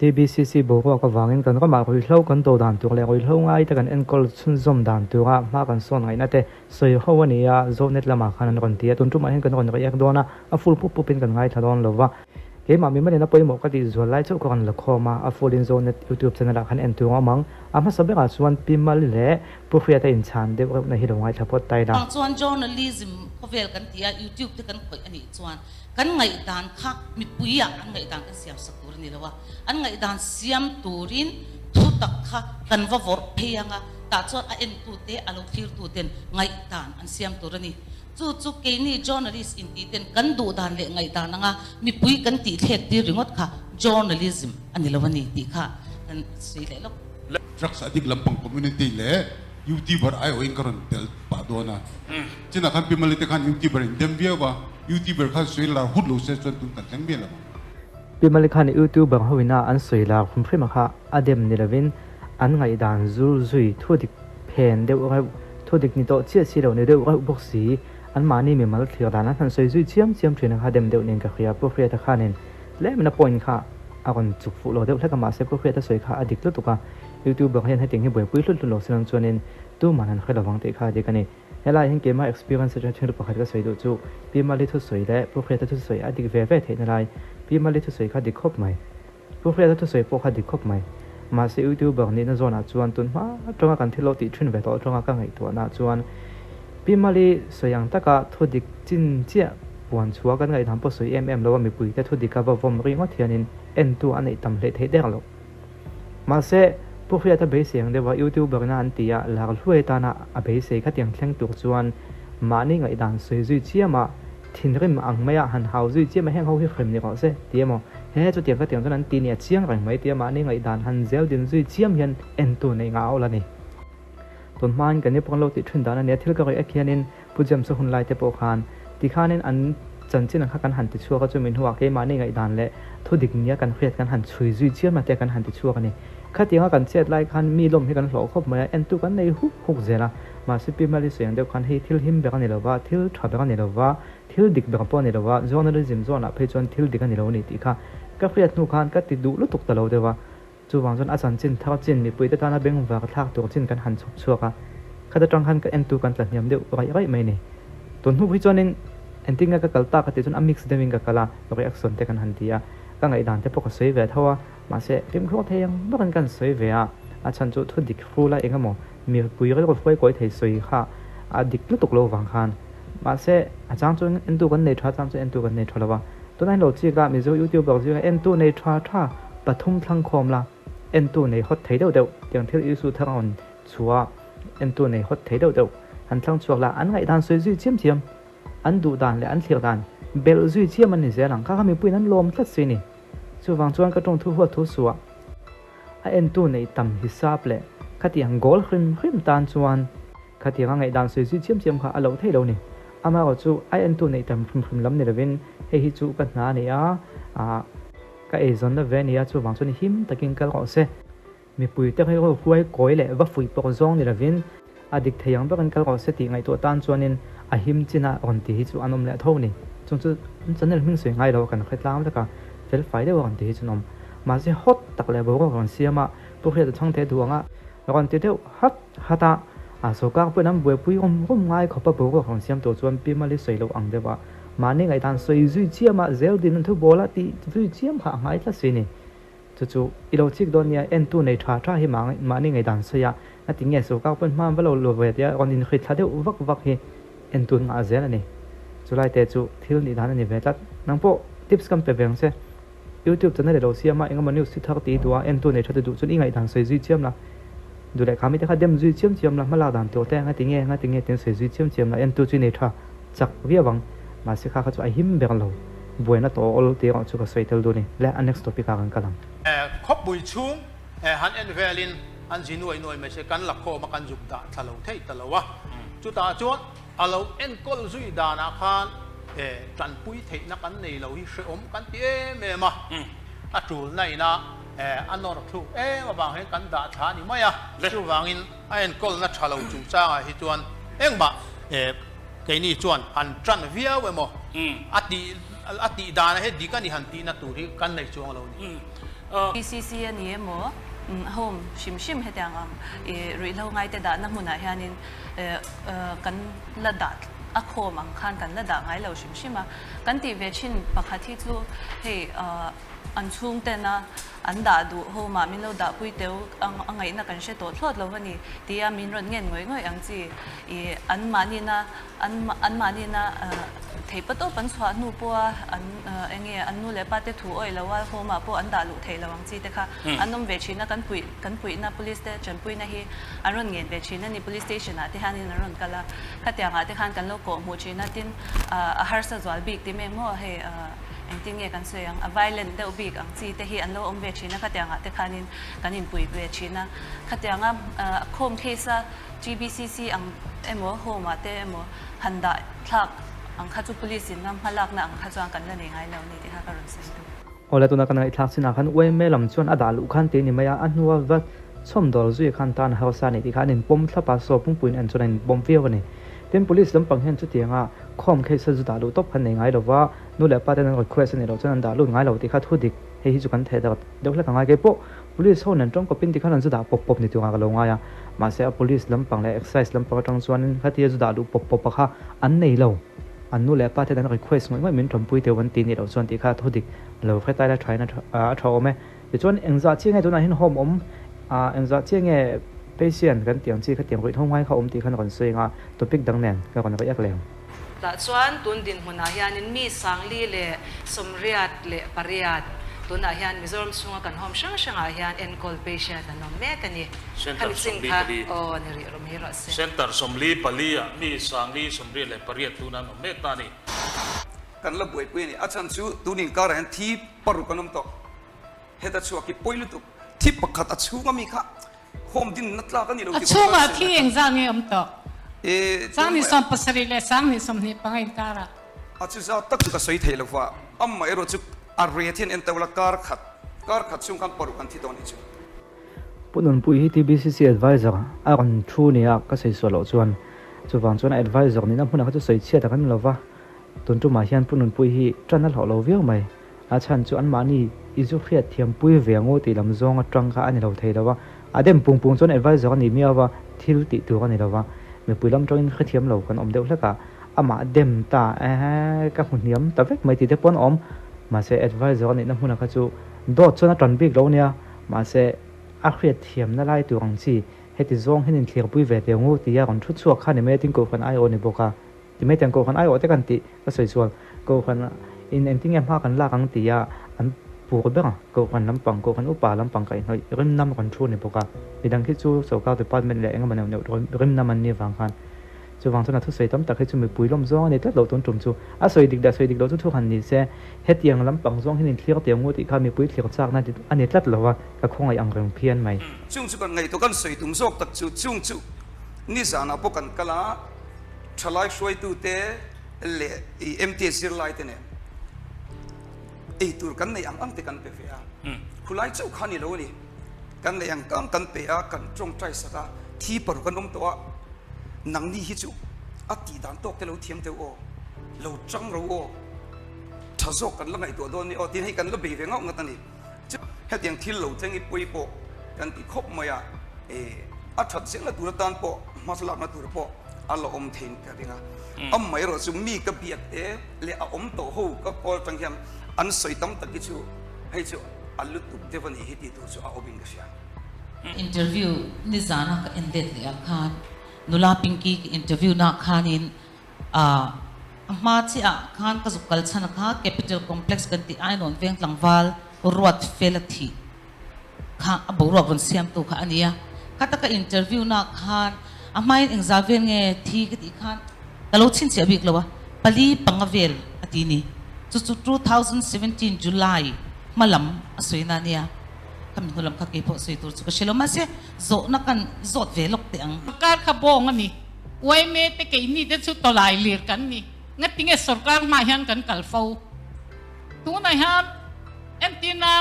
TBCC บอกว่าก็วางเงินกันก็มาคุยเล่ากันโตด่านตัวเลยคุยเล่าง่ายแต่กันเอ็นก็ชุนซอมด่านตัวมากันส่วนไงนะแต่สวยเขาวันนี้โซนเน็ตละมาขันกันทีตุนจุมาเห็นกันคนก็แยกโดนนะฟูลปุ๊บเป็นกันง่ายถ้าโดนหรือว่าเฮ้ยมามีไม่ได้นะไปหมดก็ดีส่วนไล่ชุกกันละคอมาฟูลอินโซนเน็ตยูทูบช่องขันเอ็นตัวมั้งมาสบายกับส่วนพิมพ์มาเลยผู้เฟียแต่อินชันเดี๋ยวในฮิโร่ง่ายเฉพาะไตด่าส่วน journalism เขาเวลกันที่ YouTube ที่กันคุยอันนี้ส่วนกันไงด่านค่ะมีปุยอันไงด่านกันเสียมสักตัวนี่แล้วว่าอันไงด่านเสียมตัวรินทุตักค่ะกันว่าวอร์เพียงอ่ะแต่ส่วนอันตัวเตะอารมณ์ฟิลตัวเด่นไงด่านอันเสียมตัวนี้จู่ๆแกนี่ journalist อินดีเด่นกันดูด่านเลยไงด่านngaมีปุยกันตีเทศตีริงดค่ะ journalism อันนี้แล้ววันนี้ตีค่ะกันสิ่งเลยแล้วรักษาดิกลำพัง community เลยYouTuber ไอ้โอ้ยกันเตลปาโดนะจีน่าขันพิมพ์มาเลยแต่ขัน YouTuber อินเดียเบียว่า YouTuber ขันสวยลาหุ่นลูเซจนตุนกันทั้งเบียละพิมพ์มาเลยขัน YouTuber เขาวินาอันสวยลาคุณพริมาค่ะอเดมนี่ละวินอันไงด่านจูจุยทั่วดิเพนเดี๋ยวว่าทั่วดินี่โตเชี่ยเราเนี่ยเดี๋ยวว่าบุกสีอันมานี่มีมาลเทียร์ด่านนั้นทันสวยจุยเชี่ยมถึงนะคะเดมเดี๋ยวเนี่ยกับเรียพวกเรียตะขานี่และมันน่าปนค่ะอากันจุกฟุโลเดี๋ยวถ้ากันมาเซฟพวกเรียตะสวยค่ะอดีตลุตุกะYouTuber เห็นให้ติงให้บ่อยปุ้ยลุดหลอกเสียงชวนเองตู้มันนั้นเคยระวังเตะขาเด็กกันนี่เวลาเห็นเกมมา experience จะช่วยดูประคัดก็สวยดูจู่พี่มาลิทุสวยและพวกเรียนทุสวยอดีตเว่เทนอะไรพี่มาลิทุสวยขาดิคบไหมพวกเรียนทุสวยพวกขาดิคบไหมมาเสีย YouTuber นี่น่าจะน่าจวนตุนมาตรงกันที่เราติดชุนเวทตรงกันไงตัวน่าจวนพี่มาลิสวยอย่างตะกะทุดิกจินเจ้าปวนชัวกันไงทำพอสวยแล้วว่ามีปุ้ยแต่ทุดิกกับวอมริงว่าเทียนินเอ็นตัวอันไหนทำเละเทเด็กหรอกมาเสียพวกเรียนเบสเสียงเดี๋ยวว่า YouTuber นั่นตีหลักช่วยตาหน้าเบสเสียงขัดยังแข็งตัวจวนมานี่ไงด่านสวยจุยเชี่ยมาทิ้งริมอังไม่หันหาวจุยเชี่ยมาแห้งเขาที่เฟรมนี่ก็เสียเดี๋ยวมั้งเฮ้ยจุดเดียวก็เดียวเท่านั้นตีเนี่ยเชี่ยงแรงไหมเดี๋ยวมานี่ไงด่านหันเซลดินจุยเชี่ยมยันเอ็นตัวในเงาละนี่ต้นไม้กันนี่พวกเราติดชุนด่านนี้ที่เราก็เลยเขียนนินผู้จำสุขุนไล่เตปโคานที่ข้านินอันจันทร์นักกันหันติดชัวก็จะมีหัวเกมานี่ไงด่านและทุดิกนี้กันเครียดกันหันช่วยจุยเชี่ยมาแต่กันหันติดชัวกันนี่ข้าเตียงกันเช็ดไล่คันมีลมให้กันหลอกครบมาเอ็นตุกันในหุกเจนะมาสิปีมาลิเสียงเดียวกันให้ทิลหิมเบกันนี่หรอว่าทิลทับเบกันนี่หรอว่าทิลดิกเบกันปอนนี่หรอว่าจอนริซิมจอนอะเพจอนทิลดิกันนี่หรอนี่ที่ข้าก็เรียกนูคันก็ติดดูลุตุกตลอดเดียวว่าจู่วางจนอาจารย์จินทักจินมีปุยตะตานาเบงว่าก็ทักตัวจินกันหันชัวกันข้าจะจังหันก็เอ็นตุกันตัดยามเดียวไรไม่นี่ตัวนู้นจอนนี่เอ็นติ้งก็กลตาก็ติดจนอามิกส์เดวิงก็กลาเราไปอักษรแต่กันหันที่ก็ไงด่านแต่พวกก็สวยเวทว่ามาเสียริมโคตรยังไม่กันกันสวยเวะอาจารย์จุดทุดิกฟูละเองก็มองมีปุยก็ต้องไฟก้อยเทสวยค่ะดิกลุตกโลวังคันมาเสียอาจารย์จุดเอ็นตัวกันในทราจำจุดเอ็นตัวกันในทราละว่าตัวนั้นเราจีก็มีจู่ยูทูบบอกจีเอ็นตัวในทราปฐมทั้งคอมละเอ็นตัวในฮอตเทเดวอย่างที่อิสุทางอ่อนชัวเอ็นตัวในฮอตเทเดวหันทั้งชัวละอันไงด่านสวยจุดเจียมอันดูด่านและอันเสียด่านเบลจุดเจียมมันนี่เสียหลังข้ามีปุยนั้นลมทัดสินี่จู่วางจวนก็ต้องทุหัวทุสัวเอ็นตัวในต่ำฮิซาบเลยขัดยังโกลขึ้นตานจวนขัดยังไงด่านสวยๆเชี่ยมค่ะเอาเท่านี่อามาก็จู่เอ็นตัวในต่ำขึ้นล้ำในระเวนเฮฮิจู่กันหน้าเนี่ยก็เอซอนละเวนเนี่ยจู่วางจวนหิมตะกินกันก็เสมีปุยแต่ให้เราคุยก้อยเลยว่าฝุ่ยปกซองในระเวนดิกเทียงแบบกันก็เสตีไงตัวตานจวนนินหิมจีน่าอ่อนตีฮิจู่อันนมเละเท่านี่จงจู่จะนั่นมิ่งสวยไงเรากันเคล็ดลับแล้วก็เฟลไฟได้ว่ากันตีฮิจู่นมมาเสียฮอตตักเลยบอกว่าคนเสียมาพวกเรียนช่างเทดวงอ่ะแล้วคนเดียวฮัตสุกาเพื่อนนั้นบัวปุยผมง่ายเขาไปบอกว่าคนเสียมตัวจวนปีมาลิสวยเราอังเดียวว่ามานี่ไงทางสวยจุยเชี่ยมาเซลดินทุบโบละตีจุยเชี่ยมาง่ายละสินี่จู่อีเราชิกโดนเนี่ยเอ็นตัวในทราให้มานี่ไงทางสวยนั่นถึงไงสุกาเพื่อนมาเราลวเวทีคนดินคิดทัดเดียววักเฮเอ็นตัวง่ายเซลนี่จู่ไล่เตะจู่ที่นี่ด้านนี้เวทัดนั่งพวกทิปส์กันไปเบียงเซ่YouTube จะนั่นเราเสียมาเองก็มันนิวสิทักตีตัวเอ็นตัวในชาติดูจนอีกไงทางสวยจุยเชี่ยมละดูแลขาไม่ได้ค่ะเดมจุยเชี่ยมละมาลาดานตัวแต่งั้นถึงไงถึงสวยจุยเชี่ยมละเอ็นตัวจุยในชาจักเวียวังมาสิค่ะเขาจะไอหิมเบลล์บัวน่ะตัวอลเตียงจุกสวยเทลดูนี่และอัน next topic กันลังครบบุยชุ่มฮันเอ็นเวลินอันจีนวยไม่ใช่กันหลักโคมากันจุกดาทะเลเทตะละวะจุดตาจวดเอาเราเอ็นก็จุยดานาคานจันปุยเทนักอันในเราฮิเชอมกันเตี้ยเมมาจูนในนะอันนอร์คลูมาบางเห็นกันดาชานี่ไม่อะจูวางอินไอ้ก็นัดชาเราจุจ้าฮิจวนมาเกนี่จวนหันจันเวียเวมออัดดีดานะเฮดีกันนี่หันตีนัดตูที่กันในจวงเรานี่ TBCC นี่หมอโฮมชิมให้ดังรุ่ยเราไงแต่ด่านักมุนาเฮียนินกันละดัดอักโคมังคันกันละด่าไงเราชิมกันตีเวชินปกติทูให้อันชุ่งแต่นะอันด่าดูโฮมามินเราด่าปุยเตียวอังไงนักกันเชตโตทอดเราวันนี้ที่อามินรอนเงินง่อยอังจีอันมานี่นะอันมานี่นะเทปโตปันสวานูปัวอันอันนูเลปาเตถูอ้อยแล้วว่าโฮมาปัวอันด่าลุเทเราอังจีแต่ค่ะอันน้องเวชินะกันปุยนะ police เตจันปุยนะฮีอันรอนเงินเวชินะนี่ police station นะที่ฮันนี่นรอนกันละขัดยังที่ฮันกันโลโก้หูชีนะที่อาหารสะจวลบิกที่เมงโม่ให้จริงๆกันส่วนviolent เดาบิกอังจีแต่ที่อันเราเวชินะขัดยังที่ฮันนี่กันอินปุยเวชินะขัดยังโคมเคส TBCC อังโมโฮมาเตโมฮันดาทักอังข้าจุ police น้ำพลักนะอังข้าจางกันละนี่ไงแล้วนี่ที่ฮักการันเซนดูโอ้แล้วตัวนักการอิทลักษณะขันเว้ยแม่ลำชวนอดาลุขันตีนี่ไม่อันนัววัดสมดอลจุยขันตานฮาวซานี่ที่ขันนินปมทับปาโซปุ่งปุ่นอันจนนินปมเฟี้ยวนี่เต็ม police ลำปังเห็นจุดเดียงคอมเคสจุดดาลุตบขันนี่ไงเราว่านู่นแหละป้าเต้นก็คุยสนิทเราจนดาลุไงเราที่ขัดทุดิกให้ฮิจุกันเทเดี๋ยวเรื่องไงเก็บปุ๊บ police เขาเนี่ยจ้องก็เป็นที่ขันจุดดาปบนี่ตัวงานเราไงมาเสีย police ลำปังและ exercise ลำปังจังส่วนขัดที่จุดดาลุปบปะค่ะอันนี่เราอันนู้นแหละป้าเต้นก็คุยสมัยไม่เหมือนทำปุยเดียววันตีนี่เราส่วนที่ขัดทุดิกเราแค่ใต้ละใช้นะทอไหมเดี๋ยวจนเอ็งจะเชี่ยงไงตัวนั้นเห็นหอมเอ็งจะเชี่ยงไงไปเสียนกันเตียงจีกันเตียงคุยท่องไว้เขาตีขันก่อนซื้อตัวปิ๊กดังแน่นก็ก่อนไปยักแล้วแต่ส่วนตุนดินหัวหน้าเฮียนินมีสังลีเล่สมเรียดเล่ปริยัดตุนอาเฮียนมิโซรัมสุงกันหอมช่างอาเฮียนเอ็นคอลเปเชียนน้องแม่กันนี่ขันสิงค่ะโอ้นี่ริรมิรัสเซ็นเตอร์สมลีปลีมีสังลีสมเรียดเล่ปริยัดตุนน้องแม่ตานี่กันละบวยปุยนี่อาจารย์ชูตุนินการันที่ปรุกันน้ำตกเฮตัชัวกิปุยลุตุที่ปกัดชูก็มีค่ะโฮมดินนัดลากันนี่เราชูมาที่เองจางเงี้ยมตกจางนี่สมปัสริเลจางนี่สมนิปังอินการะอาจารย์จะตักจุกสวยเทลว่าอัมมาเอโรจุกอารีทินเอ็นเตวลการขัดชูกันปรุกันที่ตอนนี้จูปุ่นปุยที่ TBCC advisor อากันชูเนี่ยก็ใส่ส่วนเราชวนฟังชวน advisor นี่น้ำพุ่นเขาจะใส่เชี่ยแต่กันเราว่าตุนจุมาเฮียนปุ่นปุยที่จันนั่นเราเวียวไหมอาจารย์ชวนมานี่อิจุเฟียเทียมปุยเวียงโง่ตีลำซองจังค่ะอันนี้เราเทแล้วว่าเดิมปุ่งชวน advisor นี่มีว่าที่รู้ติตัวกันนี่เราว่ามีปุยลำจงขึ้นเทียมเรากันอมเดียวแล้วก็มาเดิมตากับหุ่นเนียมแต่เวกไม่ติดแต่ปนอมมาเสีย advisor นี่น้ำพุ่นเขาจะโดดชวนจันบิ๊กเราเนี่ยมาเสียอาเฟียเทียมนั่นไล่ตัวของชีเฮติซองให้นินเคลียร์ปุยเวียเดียวงูตียาก่อนชุดชั่วข้านี่ไม่ทิ้งกูคนไอโอในโบกาที่ไม่แต่งกูคนไอโอแต่กันติก็สวยส่วนกูคนอินทิ้งแอมพากันลากันตียาอันปูกันบ้างกูคนลำปังกูคนอุปาลำปังกันหน่อยเริ่มนำกันชูในโบกาในดังที่ชูโซก้าวตัวป้าเป็นแหล่งมันเนี่ยเริ่มนำมันนี่ฟังกันจูฟังชนะทุกสวยตั้มแต่ให้จูมีปุยลมซองในแต่เราต้นจุ่มจูสวยดิกแต่สวยดิกเราทุกหันนี่เสียเฮ็ดยังลำปังซองให้นินเคลียร์เตียงงูตีข้ามีปุยเคลียร์จากนั่นอันนี้ตัดเราว่าก็คงไออังเริงเพี้ยนไหมจุงจุกันไงตัวกันสวยตุ้มซอกตักจูจุงจูนี่สานาพกันกะลาทลายช่วยตัวเตะเล่MTSไลท์เนี่ยตัวกันในอังเตกันเปเฟียคุณไล่เจ้าขันนี่เรานี่กันในอังกันเปียกันจงใจสักที่ปรุกันน้มตัวนังนี่ฮิจูอัติดานตกแต่เราเทียมเตวเราจังเราถ้าโซกันละไงตัวโดนนี่ที่ให้กันละเบียงงอกกันนี่จะให้อย่างที่เราจะงี้ปุยโปกันที่คบมาอัฐเสียงละตัวตานโปมาสลับมาตัวโปอัลลอฮ์เทนกันดิงอ่ะไม่รู้จุมีกับเบียดเลี้ยโตหูก็พอจังแค่อันสวยตั้มตะกี้จูให้จูอัลลุตุบเทวันนี้ฮิตตัวจูเอาบินกันเสียอินเทอร์วิวนิจานะก็เอ็นเด็ดเลยค่ะนุลาพิงกี้อินเทอร์วิวนักขานินมาที่ขานก็สุกัลชนะค่ะแคปิตอลคอมเพล็กซ์กันที่ไอ้นนเวียงหลังวาลรวดเฟลทีค่ะบุรุษคนเสียมตัวค่ะอันนี้ค่ะแต่ก็อินเทอร์วิวนักขานไม่เอ็งจะเวียงที่กันที่ขานแต่เราชินเสียบิกแล้ววะปลีปังเวลอันนี้จุด2017 July มาลำสวยนานี่คำนุลำคักเก็บสวยตัวสุดก็เชื่อมาเสียโจนักกันโจเวลกเตียงการขบงอันนี้ไว้เมตเกนี่จะสุดตัวลายเลียกันนี่งั้นทิ้งสรการมาเห็นกันกัลฟูตัวไหนฮะเอ็นตีน่า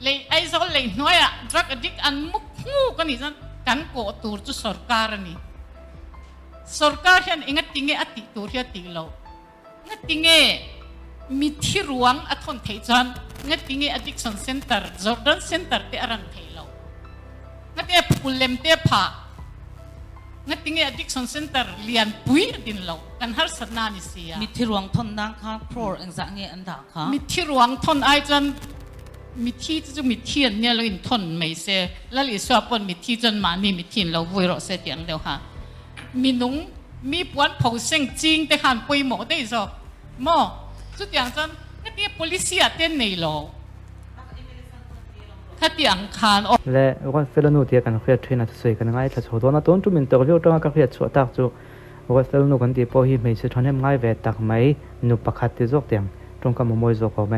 เลยไอ้โซเลยน้อยอะดรักอดิกอันมุกฮูกันนี่นั่นกันโกตัวจุสรการนี่สรการฉันเองทิ้งอติตัวเฮียติเรางั้นทิ้งมีที่รวงอัฐนเทจัน งัดtingi addiction center Jordan center te arang theloงัดtingi pulem te phaงัดtingi addiction center lian pui din lo kan har sanna ni sia มีที่รวงทนนางค่ะโปรเองจะเงี้ยอันดาค่ะ มีที่รวงทนไอ้จนมีที่จะมีที่เนี่ยเราอินทนไม่เสียแล้วลิสวาปนมีที่จนมานี่มีที่เราวุ่ยรอเสียอย่างเดียวค่ะมีนุ่งมีปวนผู้เสียงจริงแต่หันไปหมดได้จ้ะหมอสุดอย่างจนนั่นที่ police เต้นในโลกถ้าที่อังคาร และว่าเฟลนูที่กันเครียดที่น่าจะสวยกันง่ายถ้าโชว์ตัวน่าต้นจุ่มตัวเรียวตัวก็เครียดชัวตักจู่ว่าเฟลนูกันที่พอฮีไม่ใช่ทนให้ง่ายเวตักไม่นุปขัดที่จกเตียงตรงกับมวยจกเขาไหม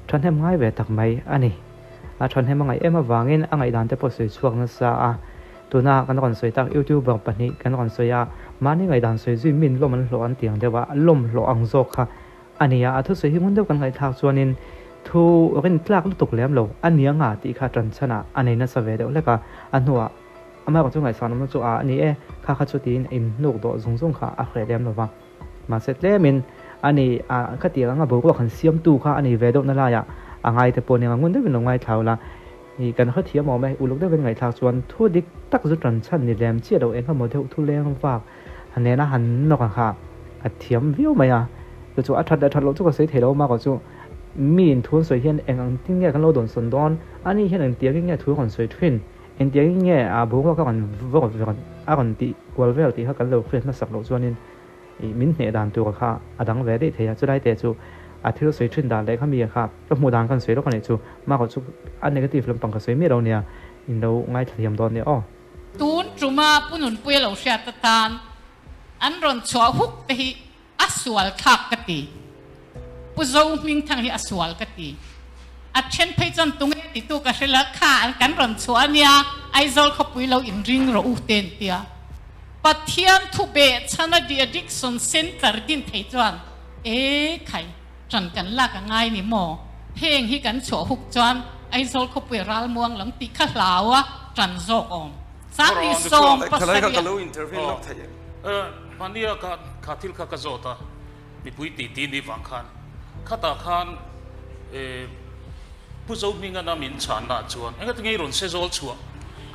ทนให้ง่ายเวตักไม่อันนี้ทนให้มันง่ายมาวางเงินอันง่ายดันแต่พอสวยช่วงนั้นซะตัวน่ากันก่อนสวยตักยูทูบบางปัจจุบันกันก่อนสวยมานี่ง่ายดันสวยจุ่มมินลมมันหลอนเตียงแต่ว่าลมหลอนจกค่ะอันนี้ทุกสวยที่มันเดียวกันง่ายทักส่วนนี้ทูเรื่องลากลุกแหลมเราอันนี้งาที่ข้าจันชนะอันนี้น่าสเวเดียวแล้วก็อันหัวอามาก็จะไงสอนมันจะอันนี้ข้าชุดที่อิมนุกโดดส่งข้าอักแหลมเราว่ามาเสร็จแล้วมินอันนี้ข้าตีกันบอกว่าขันเสียมตู้ข้าอันนี้เวเดียวนั่นแหละอ่ะไงแต่ปนยังงุ่นได้เป็นลงไงเท่าละนี่กันข้าเทียมมองไหมอุลุกได้เป็นไงทางส่วนทั่วดิกตักจุดจันชันนี่แหลมเชี่ยเราเองข้าโมเดลทุเรศฝากอันนี้นะหันนกค่ะเทียมวิวไหมจู่อัดเราจุกเสียเทเรามากกว่าจู่มีนทุนสวยเห็นเองที่เนี่ยกันเราโดนสนดอนอันนี้เห็นเตียงเนี่ยทุนคนสวยทุนเองเตียงเนี่ยบุกก็กันวอกกันตีวอลเวลตีเขากันเราเคลื่อนมาสักเราส่วนนี้มินเนี่ยด่านตัวค่ะดังเวได้เทียจะได้แต่จู่ที่เราสวยทุนด่านเลยเขามีค่ะก็หมู่ด่านกันสวยแล้วกันเนี่ยจู่มากกว่าจู่อันนี้ก็ตีฟิล์มปังกันสวยไม่เราเนี่ยอินเราง่ายเทียมดอนเนี่ยตูนจุมาปุ่นปุยเราเสียตตานอันรอนชัวฮุกที่อัศวลคักกติผู้เจ้ามิงทางที่อสวลกติอัดเช่นไปจนตรงนี้ติดตัวกับเชลค่ากันรอนชัวเนี่ยไอโซลเขาปุยเราอินริงเราอุเตนเตียปัทยานทุเบชนะดีอดิกสันเซ็นเตอร์ดินไทยจวนใครจันกันลากง่ายนี่หมอเพลงที่กันชัวฮุกจวนไอโซลเขาปุยรัลมวงหลังติข้าลาวะจันโซอมสามที่สองภาษาเดียววันนี้ก็ขาทิลข้ากระโจตามีปุยตีนี่ฟังคันข้าตาคันผู้เจ้ามีเงินมินชานนาจวนเอ็งก็ต้องให้รอนเซโซลชัว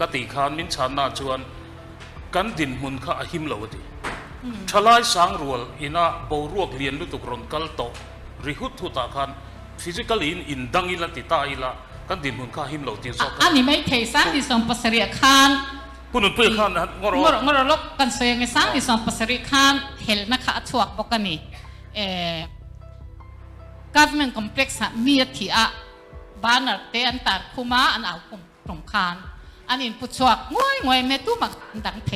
ก็ตีคันมินชานนาจวนกันดินมุนข้าหิมเหลวดีทลายสังรัวอินะบรวกเลียนลุตุกรอนกัลโตริหุตุตาคันฟิสิกอลอินดังอิละติตาอิละกันดินมุนข้าหิมเหลวดีอันนี้ไม่เทสันที่สองภาษาเรียกคันผู้นุ่นเพื่อคันงรลกกันเสียงสันที่สองภาษาเรียกคันเฮลนักขัดชวกบอกกันนี่government complex มีที่บ้านเตียนตัดคุมาอันเอาคุมตรงคานอันนี้ผู้ชวกง่วยเมตุมักดังเท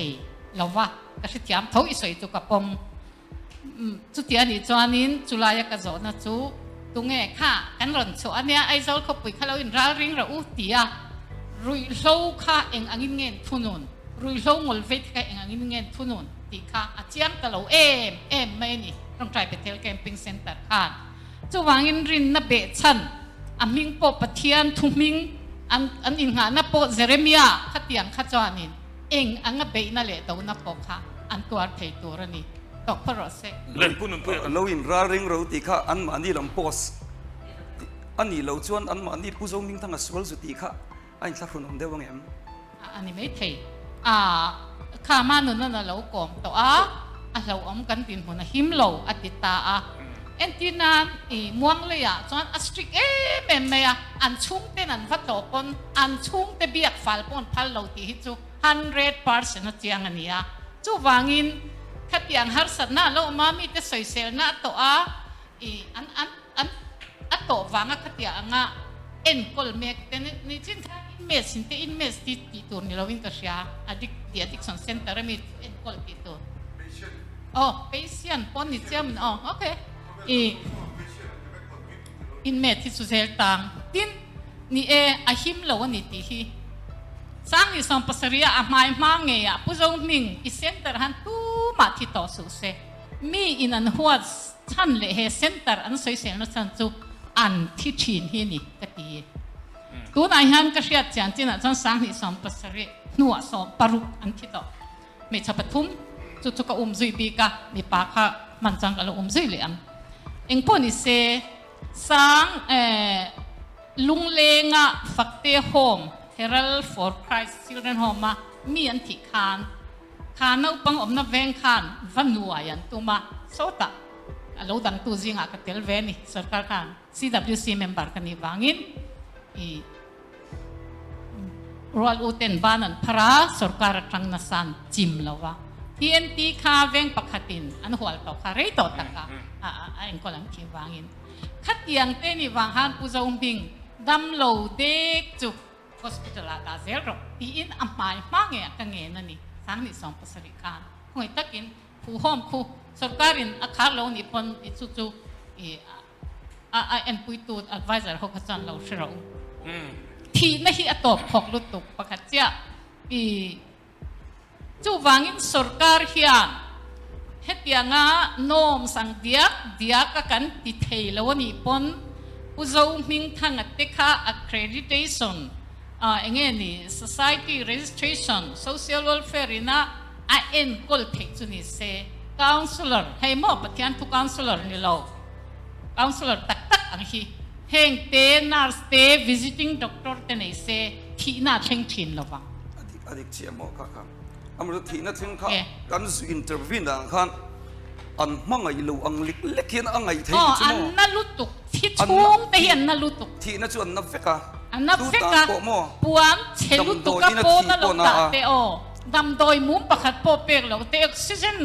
เราว่าก็สิจามเท่าอีสวยตุกปมจุดที่อันนี้จวนนี้จุลายกระโจนจูตรงเงี้ยค่ะกันหล่นชัวอันเนี้ยไอ้เจ้าเขาปุยเขาเราอินราริงเราอุติยารุยโลค่ะเองอันนี้เงินทุนนรุยโลงอลเวทค่ะเองอันนี้เงินทุนนตีค่ะอาเจียมตะเราไม่นี่ต้องใจไปเทลแคมปิ้งเซ็นเตอร์ค่ะจะวางอินรินนับเบชันอามิงโปปะเทียนทุมิงอันอินหานับโปเซเรมียขัดยังขัดจานินเองอันนับเบยนั่นแหละตัวนับโปค่ะอันตัวเทตัวนี้ตกพระรสเล่นพูดเพื่อเราอินราริงเราตีค่ะอันมานี่ลำโพสอันนี้เราชวนอันมานี่ผู้ทรงมิงทั้งสวลสุตีค่ะอันสักคนของเดียวไงอันนี้ไม่เทข้ามาหนุนนั่นเรากองตัวเราอมกันดินหัวหิมโลอติตาเอ็นที่นั้นม่วงเลยจนสตริกเป็นไหมอันชุ่มเต้นอันฟัดโตปนอันชุ่มเตเบียกฟัลปนพัลโลที่ฮิจู100%เจียงอันนี้จู่วางินขัดยังฮาร์สันน่าเรามามีแต่สวยเซลน่าตัวอันโตวางขัดยังเอ็นกอลเมกแต่นี่จริงค่ะอินเมสสินเตอินเมสที่ตัวนี่เราวินตัวเสียaddiction center มีเอ็นกอลที่ตัวpatient ปนนี่เจ้ามันโอเคอินเมทที่สุดเซลตังดินนี่อาหิมเราวันนี้ที่สร้างนี่สองภาษาเรียอาไม่มาเงียผู้ทรงมิงอีเซ็นเตอร์หันตู้มาที่ต่อสู้เสมีอินันหัวฉันเลยเซ็นเตอร์อันสวยเสียงนั่นฉันจูอันที่ชินที่นี่ก็ดีตัวนายฮันก็เสียจานที่นั่นฉันสร้างนี่สองภาษาเรียนัวสองปารุอันที่ต่อไม่ชับทุ่มจุดก็จุยบีกะมีปากมันจังก็เราจุยเลยอันเอ็งพวกนี้เสสร้าง ลุงเลงะฟักเตโฮม Herald for Christ Children Home มามีอันที่คานเอาปังอมนับแวงคานวันนัวยันตุมาโซตะเราดังตัวจริงอะก็เทลเวนี่สกัดคาน CWC member กันนี่วางินรัวอุเทนบานันพระสกัดทางนัสันจิมแล้ววะ TNT ข้าเวงปักขัดินอันหัวเราข้าเรย์ต่อตะกะอันก็ลังคิดวางินขัดยังเตนี่วางหันผู้เจ้าอุ้งพิงดำโลเด็กจุก hospital ดาเซโรที่อินอัมพายมากเงี้ยกังเงินนั่นนี่สังนิสองภาษาลิกานหวยตะกินผู้ห้อมคู่สกัดอินอาคาร์โลนิปอนอิสุจุอันปุยตูด advisor เขาขจันเราเชื่อที่นั่นที่อัตบหกลุตุกประคัตเจ้าจู่วางินสกัดเฮียนเฮ็ดยังไงโน้มสังเดียกกันติเทลวันนี้ปนผู้เจ้ามิงทั้งอัตติค่า accreditation เงี้ยนี่ society registration social welfare นะเอ็นกอลเทคจุนี่เซ counselor ให้หมอปฏิญาณทุก counselor นี่เรา counselor ตักอันนี้เฮงเต nurse เต visiting doctor เตนี่เซที่น่าเชิงชินระวังอดีตเชียร์หมอครับอำรุที่นั่นถึงข้าการสื่ออินเตอร์วินดังขันอันมั่งไงลูอังเล็กเห็นอังไงเที่ยงอันนั่นลุตุกที่ชุ่มแต่เห็นนั่นลุตุกที่นั่นชวนนับเฟกะอันนับเฟกะปวงเชลุตุกะโปนั่นลุตาเตโอดำโดยมุ้งประคัดโปเปกเหล่าเตออกซิเจน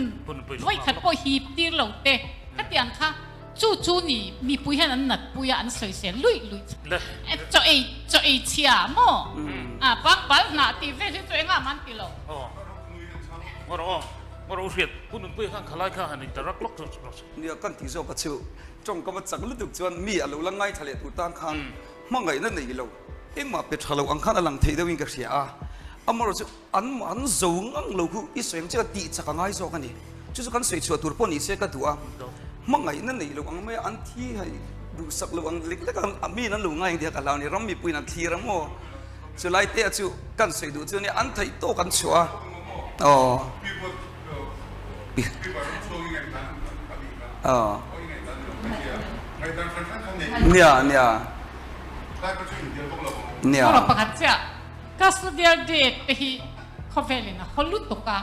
ไว้ขัดโปฮีบตีเหล่าเตก็เตียนค่ะจู่นี่มีปุยให้นั่นนัดปุยอันสวยเสียลุยจะเอเชียโมปังหน้าตีเวที่ตัวเองมันตีเหล่าว่าเราเรียนผู้นุ่นปุ้ยข้างขลายข้าหันอินตรักล็อกเนี่ยกันที่เราปัจจุจงก็มาจากลุตุกจวนมีอะไรลังไงทะเลตุตันขันมั่งไงนั่นนี่เราเอ็งมาเป็นทะเลอังขันอลังเทเดวิงกับเสียอันมาเราจะอันสูงอันเราคืออีสวยจะตีจากง่ายโซกันนี่จุดกันสวยชัวตัวปนอีเสกันตัวมั่งไงนั่นนี่เราอังไม่อันที่ให้ดูสักเราอังเล็กแล้วกันมีนั่นเราง่ายเดียวกับเราเนี่ยเรามีปุยนักทีเราโม่จุดไล่เตะจุดกันสวยดูจุดนี้อันไทยโตกันชัวอ๋อเนี่ยเราประกาศจะก็สุดยอดเด็ดไปที่คอฟเฟลินะเขาลุตุกะ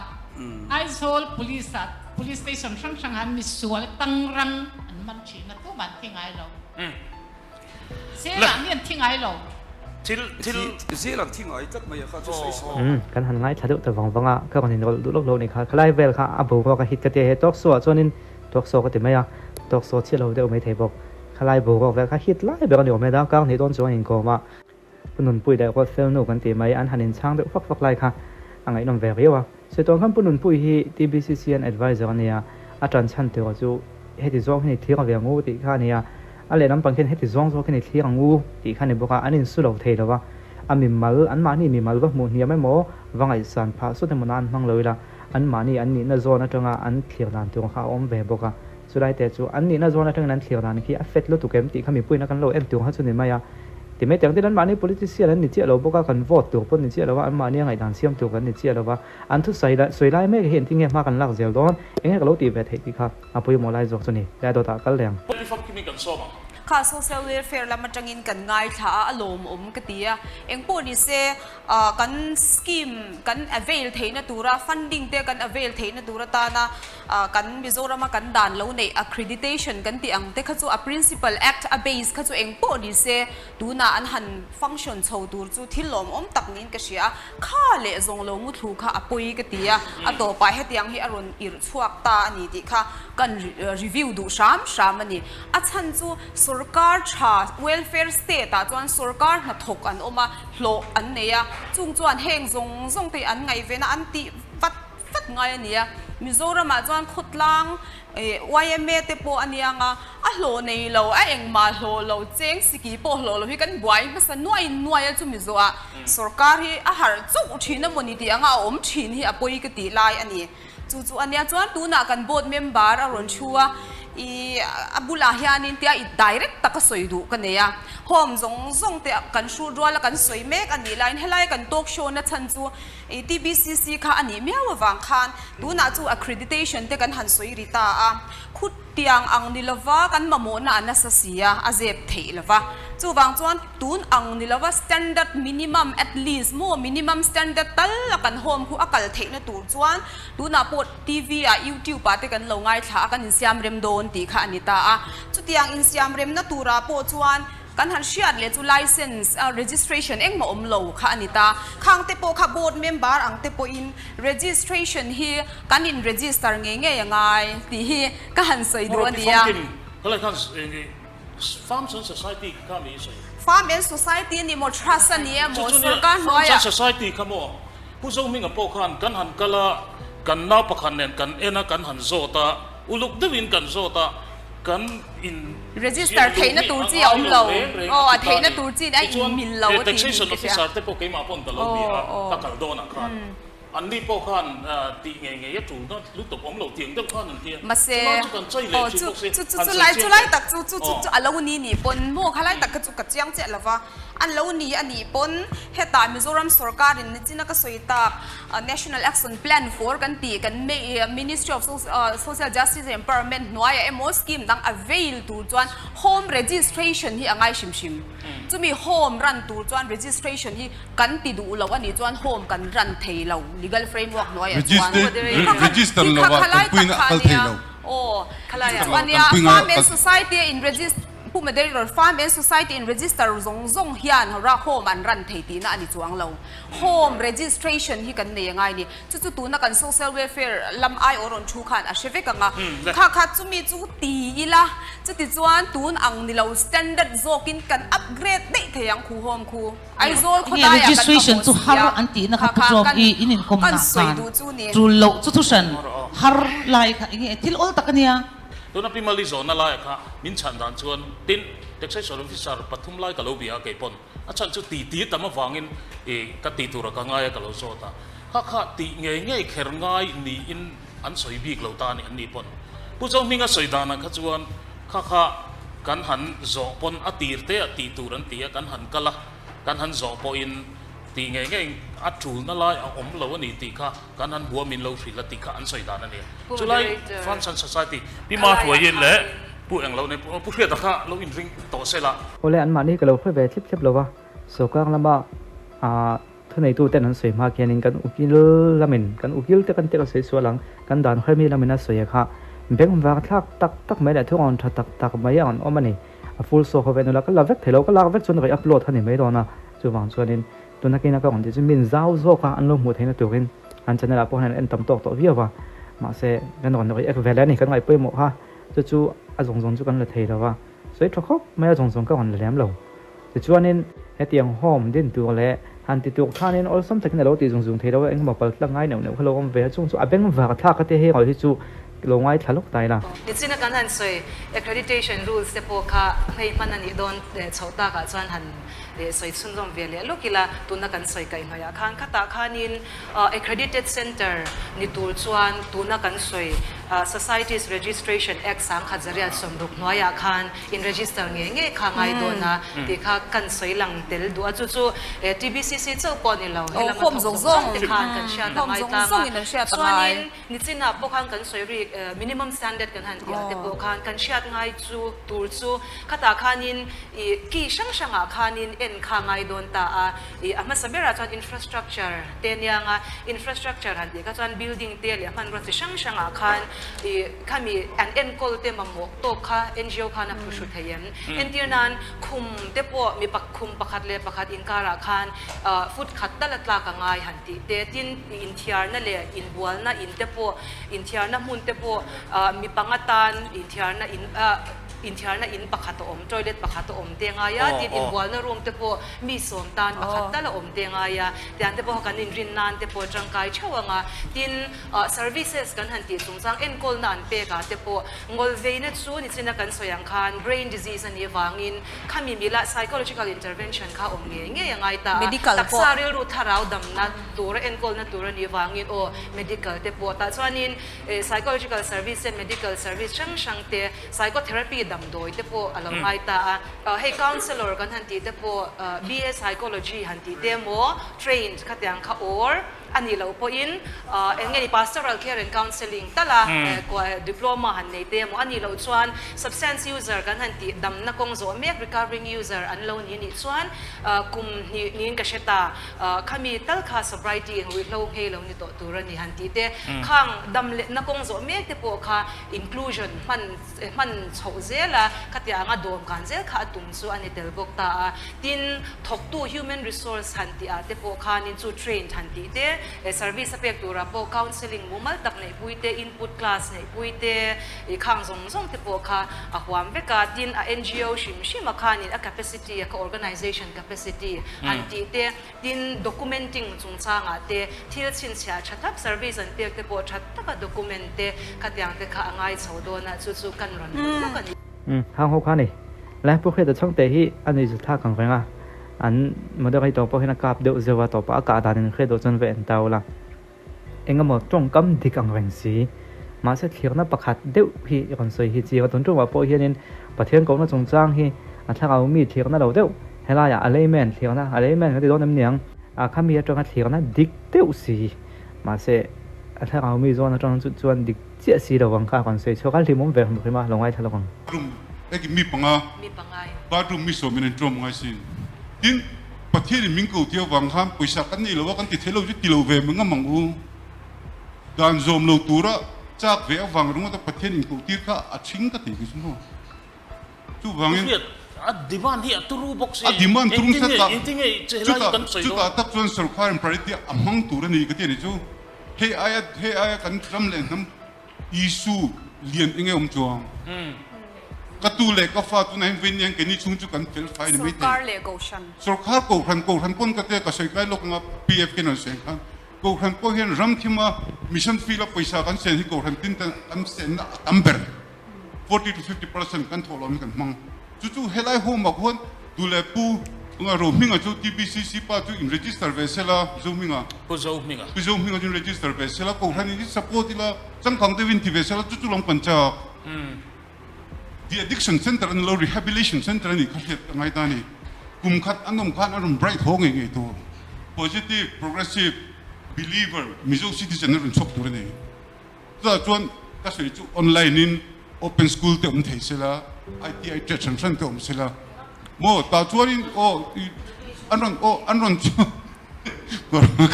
ไอโซล police station ช่างหันมีส่วนตั้งรังอันมันชีนะตัวมันทิ้งไงเราเสียหลังเนี่ยทิ้งไงเราเสียหลังทิ้งไงจักไม่อยากเข้าใจใส่กันหันง่ายชัดแต่วังก็คนเห็นดูโลกนี่ค่ะคล้ายเวลค่ะอาบุก็ฮิตกันเตะตอกสัวส่วนนี้ตอกสัวก็ติไม่อะตอกสัวที่เราเดี๋ยวไม่เทบอกคล้ายบุก็เวลค่ะฮิตไล่แบบนี้ไม่ได้ก็ในต้นส่วนเองก็มาปุ่นปุยได้ก็เซลล์กันติไม่อันหันเห็นช่างเดี๋ยวฟักไล่ค่ะอันไหนน้องเวรียวะส่วนตอนขั้นปุ่นปุยที่ TBCC advisor เนี่ยอาจารย์ชั้นเดียวจู่เฮติซ่องให้ที่เราเวียงูติค่ะเนี่ยอะไรน้ำปังเข็นเฮติซ่องให้ที่เรางูติค่ะเนี่ยบอกว่าอันนี้สุดเราเทแล้วว่าอันมีมาอันมานี่มีมาว่าหมู่เนี่ยไม่หมอว่าไงสันพาสุดที่มันนั่งเลยละอันมานี่อันนี้น่าจะน่าจะงาอันเที่ยวนั้นตัวเขาอมเวบอกว่าสุดท้ายแต่จู่อันนี้น่าจะน่าจะนั้นเที่ยวนั้นที่อัฟเฟตลุตุกเกมติเขามีปุยนักกันโลเอ็มตัวเขาสุดนี่ไม่อะที่ไม่แต่งที่นั้นมานี่ politician นั้นนี่เจ้าเราบอกว่ากันโหวตตัวคนนี่เจ้าเราว่าอันมานี่ไงด่านเสียมตัวกันนี่เจ้าเราว่าอันทุกสวยไล่ไม่เห็นที่เงี้ยมากันลักเจียวร้อนเองก็เราตีเวทีที่ครับอาปุยมอไล่จอกสุนี่ได้ตัวตากันแรงข้า social welfare แล้วมันจะงินกันง่ายถ้าอารมณ์กติอ่ะเองพูดนี่เสกันสกีมกัน avail เทนตัวระ funding เตกัน avail เทนตัวระตานะกันมิโซรามากันด่านแล้วใน accreditation กันที่อังเตข้าจู่ principal act a base ข้าจู่เองพูดนี่เสดูน่าอันหัน function ชาวตัวจู่ที่ลมตักนินก็เสียข้าเละจงลงมุทุข้าอปุยกติอ่ะต่อไปให้ที่อังให้อารมณ์อิรชวกตาอันนี้ที่ข้ากัน review ดูชามอันนี้ฉันจู่สุรการชา welfare state จวนสุรการนัทกอันออกมาโลอันเนี่ยจุงจวนเฮงจงที่อันไงเวนะอันที่ฟัดไงเนี่ยมิโซรามาจวนขุดลังวายเมตโปอันยังอ่ะโลในเราเองมาโลเจงสกีโปโลพี่กันบ่อยมาสันนวยจุมิโซะสุรการที่อาหารจุกชินมันนี่ที่ยังอมชินที่อปุยกติลายอันนี้จู่อันนี้จวนดูน่ากันบอดเมมเบอร์อารมณ์ชัวบุลาฮิอานินเตียdirect ตะกสวยดูกันเนี่ยหอมจงเตียกันชูรัวแล้วกันสวยเมกอันนี้ไลน์ให้ไล่กันทอล์กโชว์นะฉันจู่TBCC ค่ะอันนี้ไม่เอาวางคันดูน่าจู่ accreditation เตียกันหันสวยริตาคุด tiang ang nilava kan mamona na sa siya azep the lava chu wang chuan tun ang nilava standard minimum at least mo minimum standard tal kan home khu akal the na tur chuan tuna pot TV a YouTube pa te kan lo ngai tha kan insiam rem don ti kha anita a chu tiang insiam rem na tura po chuan kan han shiat le chu license registration eng ma lo kha anita khang te po kha board member ang te po in registration hi kan in register nge yangai ti hi ka han soi do ania kala kan farm society kami soi farm and society ni mo trust ania mo sarkar noya society kamo puzo minga po kan han kala kan na pakhan nen kan ena kan han zota uluk dewin kan zota kan in register theina turchi om lo theina turchi ai in mil lo ti taxation officer te po ke ma pon ta lo bi ka kal do na khan an ni po khan ti nge ya tu no lu to om lo tiang deuh khan an ti ma se chu lai tak chu alo ni pon mo khalai tak chu ka chiang che lawa an lo ni ani pon heta Mizoram sarkar in china ka soita national action plan for kan ti kan ministry of social justice and empowerment noya emo scheme dang avail tu chuan home registration hi angai shim chumi home run tu chuan registration hi kan ti du lo ani chuan home kan ran thei lo legal framework noya register lo wa kan puina kal thei lo khalaya ania farm society in register Pumadero farm and society in register zong hian ra home an ran thei ti na ani chuang lo home registration hi kan nei ngai ni chu tu na kan social welfare lam ai oron thu khan a sheve kanga kha chumi chu ti ila chu ti chuan tun ang ni lo standard zokin kan upgrade dei theyang khu home khu ai zol khoda ya registration chu har an ti na kha job I inin kom na kan tru lo chu san har lai kha til ol takania tu na pimali zona la kha min chan dan chuan tin taxation officer pathum lai kalo bia ke pon achan chu ti tama wangin ka ti tura ka ngai ka lo zota kha ti nge kher ngai ni in an soi bik lo ta ni an ni pon pu zo minga soi dana kha chuan kha kan han zo pon atir te ati turan ti kan han kala kan han zo po in ti nge atul na lai om lo ani ti kha kan han bua min lo fri la ti kha an soi dana ni chulai function society pi ma thua yin le pu eng lo ne pu khre ta kha lo in ring to se la ole an ma ni ka lo khre ve thlip lo wa so kang lama thunei tu ten an soi ma kianin kan ukil lamin kan ukil te kan te ka sei sualang kan dan khami lamina soya kha beng wa thak tak mai la thon tha tak mai an omani a full so hoven la ka lavek thelo ka lavek chun rai upload hani mai dona chu wang chuanin tuna kina ka on ti min zau zo ka an lo mu theina turin an channel a po han en tam tok to viawa ma se kan on rai ek vela ni kan ngai poi mo ha chu a zong chu kan la thei lawa soi thokop mai a zong ka on la lem lo chu chuanin hetiang home din tu le han ti tuk thanin all som takin lo ti zong thei lawa eng ma pal tla ngai neu khalo om ve chung chu abeng wa ka thla ka te he oi chu lo ngai thalok tai la ichina kan han soi accreditation rules te po kha hei manani don chhota ka chuan han soi chunjom vele lokila tuna kan soi kai hoya khan khata khanin accredited center ni tur chuan tuna kan soi societies registration act sang khajaria somruk noya khan in register nge khangai dona ti kha kan soi lang tel du achu chu TBCC chau pon ni lo hela hom zong khan kan sha ta ngai ta chuanin ni china po khan kan soi ri minimum standard kan han tia te po khan kan sha ngai chu tur chu khata khanin ki sang khanin en khangai don ta ama sabera chuan infrastructure ten yanga infrastructure han ti ka chuan building te le han ro chi sang khan kami an enkol te mamok to kha NGO kha na pushu thayem entianan khum te po mi pak khum pakhat le pakhat inkara khan food khat tala tla ka ngai han ti te tin in thiar na le in bual na in te po in thiar na mun te po mi pangatan in thiar na in pakhat om toilet pakhat om te nga ya tin in bual na room te po mi som tan pakhat tala om te nga ya tian te po kan in rin nan te po changkai chawanga tin services kan han ti chungchang enkol nan pe ka te po ngol veina chu ni china kan soyang khan brain disease ani wangin khami mila psychological intervention kha om nge yangai ta taksaril ru tharau dam na tur enkol na tur ni wangin o medical te po ta chuanin psychological service medical service sang te psychotherapy dam doi te po alamai ta hey counselor kan han ti te po BA psychology han ti te mo trained khatyang kha or อันนี้เราพออินเองไง pastoral care and counseling ตละกว่า diploma หันในเต็มอันนี้เราชวน substance user กันหันติดำนักกงโซเมก recovering user อันเรานี่ชวนกลุ่มนี้ก็เชตาขามีตั้งค่า sobriety วิเราเฮเรานี่ตัวนี่หันติเตข้างดำนักกงโซเมกที่พวกค่ะ inclusion มันโชเซละขัดยางดวงกันเซลข้าตุ่มส่วนอันนี้เตลบอกตาดินทกตู้ human resource หันติอาที่พวกค่ะนี่จู train หันติเตservice สเปกตัวรับพวก counseling มุมัลตักในปุยเต input class ในปุยเตข้างส่งที่พวกค่ะความเวกาดินNGO ชิมค่ะนี่ capacity กับ organization capacity หันติเตดิน documenting จุงช่างเตที่ชินเสียชัดทับ service อันเตียกที่พวกชัดทับ document เตขัดยางเตข้าง่ายชาวโดนสู้กันรันห้างหกข้านี่และพวกเขาจะช่องเตะที่อันนี้สุดท้ายของเขาอ่ะอันมันได้ไปต่อพวกเขานักกับเดือดเสียว่าต่อไปอากาศดันเคยโดนจนเวนเตาละเองก็หมดตรงกำดิกังแรงสีมาเสร็จเขียนนับประคัดเดือดพี่คนสวยฮิจีก็ต้นตรงว่าพวกเขาเนี่ยประเทศกองน่าจงจ้างที่ถ้าเรามีเขียนนั่นเราเดือดให้เราอย่าอะไรแมนเขียนนะอะไรแมนเขาจะโดนน้ำเนียงข้ามีตรงเขียนนะดิกเดือดสีมาเสร็จถ้าเรามีส่วนตรงส่วนดิกเจี๊ยสีระวังข้าคนสวยชาวกันที่มุ่งเวรขึ้นมาลงไว้ทะเลาะกันไอ้กิมีปังอ่ะบารุมมีส่วนมีนตรมไงสิดินประเทศมิงกูเที่ยววังข้ามปุยสักกันนี่หรือว่ากันติดเทโลจุดติโลเวมึงก็มังอูการโจมโลตัวระจากเววังรู้ว่าประเทศมิงกูที่ก็อัดชิงก็ติดกิสโน่จู่วังยังดีมันที่ตุรูบอกสิดีมันตุรุงสัตว์จุดตัดส่วนสุขภาพประเทศอัมมังตัวระนี่ก็ที่นี่จู่เฮียกันจำเลยน้ำอิสุเลียนเองอมจวงกตูเล็กก็ฟ้าตัวนั้นเป็นยังแค่นี้ชุ่มจุกันเฟลไฟนี่ไม่ได้สุขภาพกูขันคนก็เตะก็ใช้ไกลลูกงับ PF กันนั่นเองครับกูขันพอเห็นรำที่มามิชชั่นฟีล์ไปสักกันเซนที่กูขันตินตันอันเซนอัมเบอร์40 to 50% กันทอลมีกันมั่งจู่ๆเฮลัยโฮมบอกว่าดูแลปูงานโรมิงอ่ะจู่ TBCC ป้าจู่อินเรจิสเตอร์เวสละจู่มิงอ่ะผู้ชมมิงอ่ะจู่อินเรจิสเตอร์เวสละกูขันนี่ซัพพอร์ตที่ละจังขังเดวินที่เวสละจู่ลงปัญจาThe addiction center and low rehabilitation center ni khahet ngai ta ni kum khat anom khan arum bright hong nge to positive progressive believer mizo citizen ron chok tur ni ta chon ka sei chu online in open school te thei sela ITI training center te sela mo ta chuarin anron ko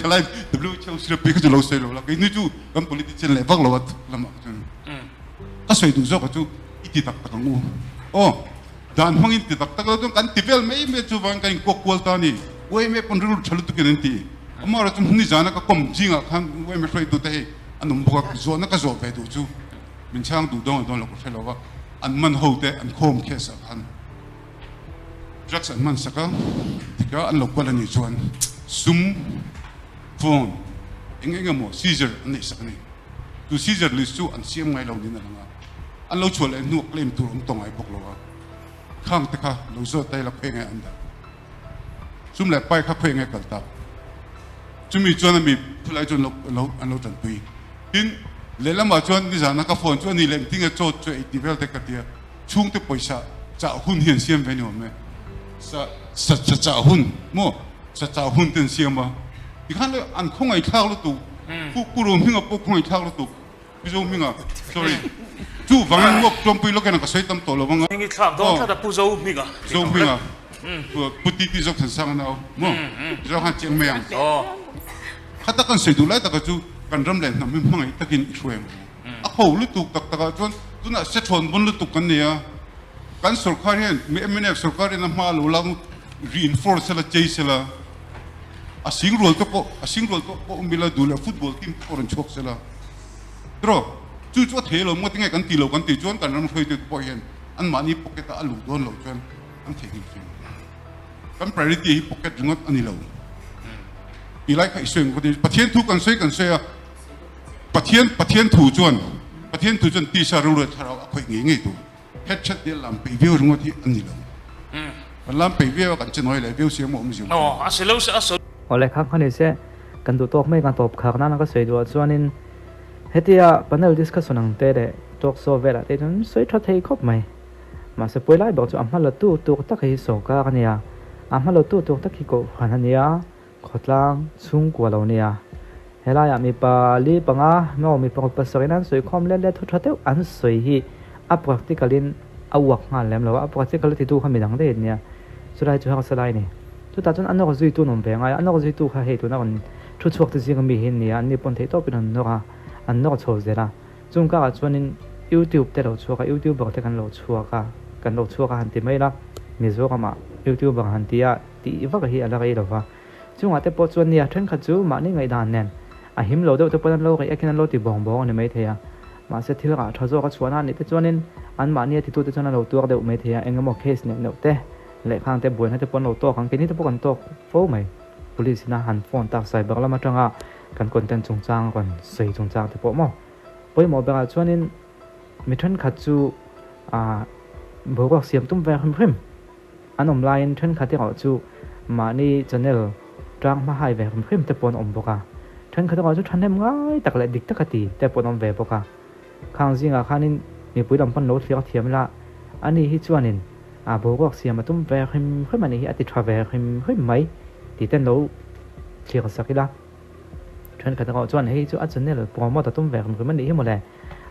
kalai WHO sira pe ko lo selo la ke ni chu kam politician le bak lo wat lama chun ka sei du zo ka chu iti tak tak ang dan hangin ti tak tak lo kan tivel mai me chu wang kan ko kwal ta ni we me pon ru chalu tu ken ti amara chu ni jana ka kom jinga khan we me frei tu te anum bok zo na ka zo pe du chu min chang du dong lo ko felo wa an man ho te an khom khe sa khan drugs an man saka tika an lo kwal ni chuan sum phone engeng mo seizure an nei sak ni tu seizure list chu an siam ngai lo ni na ngaอันเราชวนเลยนุกเล่มตัวตรงไอ้พวกเราข้างตะค่ะเราโซ่ไตเราเพ่งไงอันดับซุ่มแหลกไปข้าเพ่งไงกันตับจุ่มมีจวนมีผู้ไล่จนเราจันปุยทิ้งเลี้ยงมาจวนนี่จานักโฟนจวนนี่เล่มทิ้งโจทย์ช่วยดีเวลเด็กกันเดียช่วงที่ปล่อยชาจะหุ่นเห็นเสียงไปนี่มั้ยจะหุ่นมั่วจะหุ่นเต็มเสียงมาอีกครั้งเลยอันคงไอ้ข้าวแล้วตุกูรู้มิ่งอ่ะพวกคงไอ้ข้าวแล้วตุไม่รู้มิ่งอ่ะ sorryจู่ฟังงบจมปุยลูกแกนักใช้ตั้มโตแล้ววังนี่ข้ามต้องถ้าผู้ชมมิงอ่ะชมมิงอ่ะปุติที่จกสังเอามั่งจะหันเจียงเมียงข้าตะกันใส่ดูแลตะกันจู่กันรำแรงทำไม่มั่งตะกินช่วยอ่ะเขาลุตุกตะกันจนตุน่ะเสร็จชนบนลุตุกันเนี่ยกันสุขภาพเนี่ยไม่เนี่ยสุขภาพเนี่ยมาลุลัง reinforce ละใจเสละอาสิงรัวตัวโปมิลาดูแลฟุตบอลทีมโอรันชกเสละตรอจู่ๆเทลงมาตั้งไงกันตีโลกันตีจวนกันน้ำเคยติดปอยเห็นอันมานี่ปกเก็ตอันหลุดโดนหลุดจวนอันเทกินฟิลกัน priority ปกเก็ตจุงอันนี้เราอีไลค์ให้ส่วนคนที่ประเทศทุกกันช่วยกันช่วยประเทศถูจวนตีชารุเรทเราคุยงี้ไงตัวแค่ชัดเดียวลำไปวิวจุงที่อันนี้เราลำไปวิวกันจะน้อยเลยวิวเสียงหมดไม่เสียงอาศัยเราอาศัยอะไรครับคนนี้เสียกันตัวโตไม่กันตบขากนั้นก็สวยด้วยจวนนี้เฮติอาปันเนลดิสคัสนังเตะเดตกโซเวล่าเตจนสวยทัดเทครบไหมมาสป่วยไล่บอกจะอามาละตู้ตัวตักให้โซกากันเนี่ยอามาละตู้ตัวตักให้กูหันเนี่ยขดล่างชุ่งกว่าเราเนี่ย helai ya mi pa li panga no mi pa pa soinan soi khom le thu thateu an soi hi a practicalin awak nga lem lo a practical ti tu khamidang de nia surai chu ha salai ni chu ta chun an no zui tu nom be ngai an no zui tu kha he tu na kon thu chuak ti jing mi hin nia ni pon thei to pin no ka an no chho zera chung ka chuanin YouTube te lo chuaka YouTube ba te kan lo chuaka han ti mai la mi zo ka ma YouTube ba han tia ti va ka hi ala kai lo wa chunga te po chuan nia then kha chu ma ni ngai dan nen a him lo de te pon lo ka ekin lo ti bong bong ni mai theya ma se thil ka thazo ka chuana ni te chuanin an ma ni ti tu te chana lo tuak de mai theya engamo case ne no te le khang te boin te pon lo to khang ke ni te pon to fo mai police na han phone tak sai ba la ma tanga kan content chungchang kon sei chungchang te po mo poi mo ba chuanin mi then kha chu a bawak siam tum ve hrim anom line then kha te ho chu ma ni channel trang ma hai ve hrim te pon om boka then kha te ho chu thanem ngai tak le dik takati te pon om ve boka khang jinga khanin mi pui lam pan lo thliak thiam la ani hi chuanin a bawak siam tum ve hrim ani hi ati thave hrim mai ti ten lo thliak sakila then kha te ho chuan hei chu a channel promo ta tum ve hrim ani hi mo le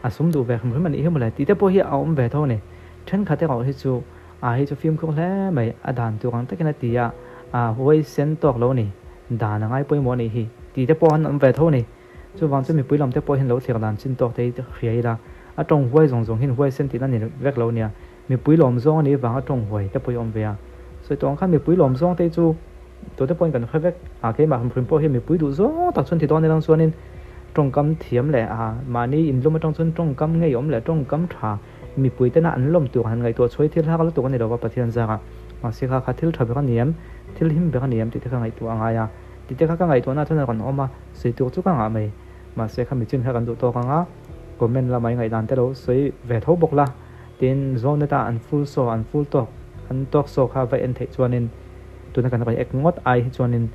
asum du ve hrim ani hi mo le ti te po hi a om ve tho ne then kha te ho hi chu a hi chu film ko hle mai adan tu kang takena tia a hoi sen tok lo ni dan ngai poi mo ni hi ti te po han om ve tho ni chu wang chu mi pui lam te po hin lo thliak dan chin tok te khriai la a tong hoi zong hin hoi sen ti na ni vek lo nia mi pui lom zong ni wang a tong hoi te poi om ve a so tong khan mi pui lom zong te chu to te point kan khvek a ke ma hrim po hi mi pui du zo tak chun ti don lang chuanin trong kam thiam le a mani in lom tong chun trong kam ngei om le trong kam tha mi pui te na an lom tu han ngai to choi thil ha ka tu kan ni ro pa pathian za ka ma se kha thil tha ba niam thil him ba niam ti te kha ngai tu anga ya ti te kha ka ngai to na thana kan oma se tu chu ka nga mai ma se kha mi chin ha kan du to ka nga comment la mai ngai dan te lo soi ve tho bok la tin zone ta an full to an tok so kha va en the chuanin tu na kan ka ek ngot ai chuanin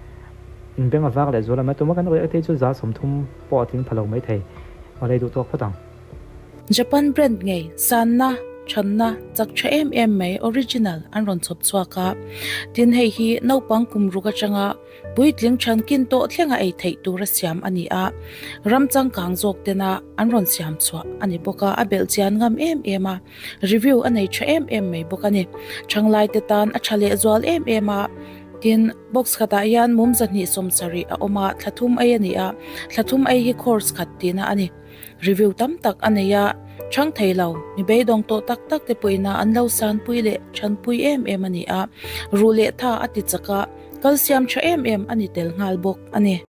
in beng avak le zola ma tu ma kan ro te chu za som thum po thing phalo mai thei ole du to khatang Japan brand ngay sanna channa chakcha mai original an ron chop chwaka tin hei hi no pang kumru ka changa buitling chan kin to thlenga ei thei tur siam ani a ramchang kang jok tena an ron siam chwa ani boka abel chian ngam a review anei cha mai boka ni changlai te tan a chale zwal a tin box khata yan mum zani somsari a oma thlathum ai ani a thlathum ai hi course khatina ani review tam tak aneya chang thailau mi be dong to tak tak te puina anlo san puile chan pui ani a rule tha ati chaka calcium cha ani tel ngal bok ani